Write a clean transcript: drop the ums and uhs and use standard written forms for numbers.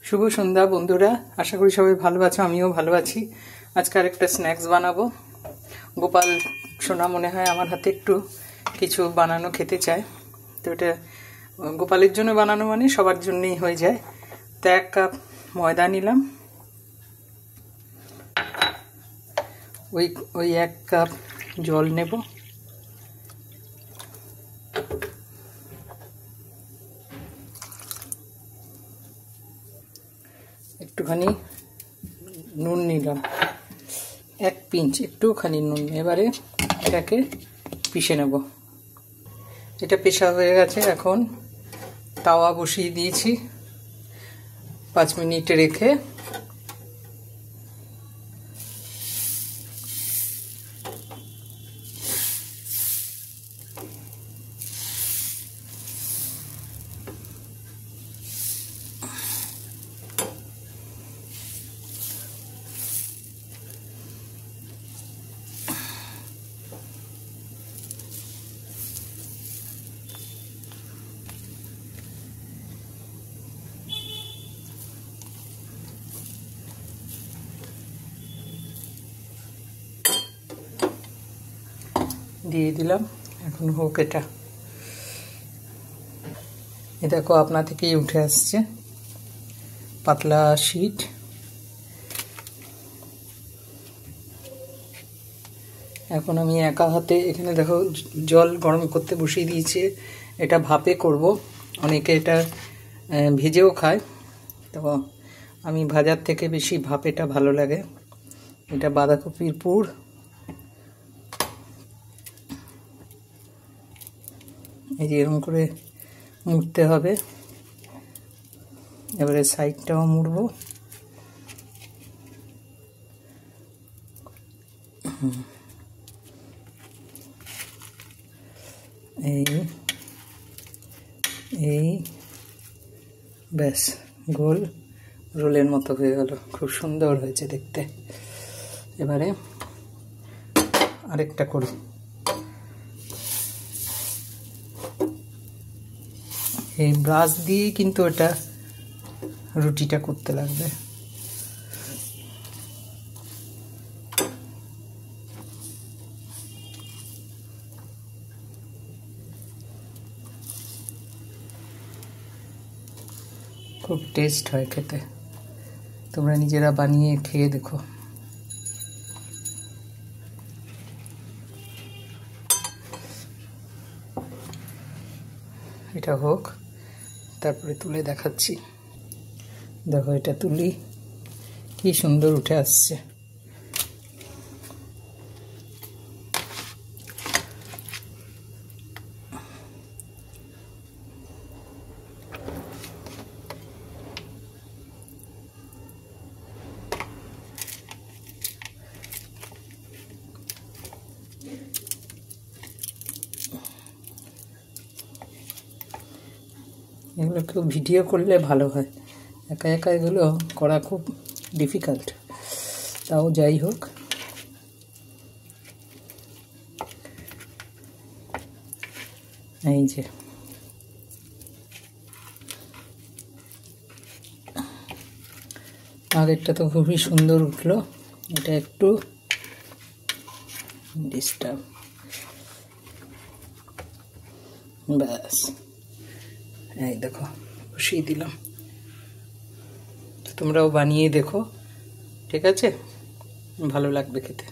শুভ সন্ধ্যা বন্ধুরা, আশা করি সবাই ভালো আছো। আমিও ভালো আছি। আজকে আরেকটা স্ন্যাক্স বানাবো। গোপাল সোনা মনে হয় আমার হাতে একটু কিছু বানানো খেতে চায়, তো এটা গোপালের জন্য বানানো মানে সবার জন্যই হয়ে যায়। তো 1 কাপ ময়দা নিলাম, ওই 1 কাপ জল নেব, একটুখানি নুন নিলাম, 1 পিঞ্চ একটুখানি নুন। এবারে এটাকে পিষে নেব। এটা পেশা হয়ে গেছে। এখন তাওয়া বসিয়ে দিয়েছি, 5 মিনিট রেখে দিয়ে দিলাম। এখন হোক এটা। এ দেখো আপনা থেকেই উঠে আসছে, পাতলা শীট। এখন আমি একা হাতে এখানে দেখো জল গরম করতে বসিয়ে দিয়েছি। এটা ভাপে করব, অনেকে এটা ভেজেও খায়, তো আমি ভাজার থেকে বেশি ভাপেটা ভালো লাগে। এটা বাঁধাকপির পুর। এই যে এরকম করে মুড়তে হবে। এবারে সাইডটাও মুড়ব। এই ব্যাস, গোল রোলের মতো হয়ে গেল। খুব সুন্দর হয়েছে দেখতে। এবারে আরেকটা করি। এই ব্রাশ দিয়ে কিন্তু এটা রুটিটা করতে লাগবে। খুব টেস্ট হয় খেতে। তোমরা নিজেরা বানিয়ে খেয়ে দেখো। এটা হোক, তারপরে তুলে দেখাচ্ছি। দেখো এটা তুলি, কি সুন্দর উঠে আসছে। এগুলো কেউ ভিডিও করলে ভালো হয়, একা একা এগুলো করা খুব ডিফিকাল্ট। তাও যাই হোক, এই যে আগেরটা তো খুবই সুন্দর উঠলো, এটা একটু ডিস্টার্ব। ব্যাস, এই দেখো বসিয়ে দিলাম। তোমরাও বানিয়ে দেখো, ঠিক আছে? ভালো লাগবে খেতে।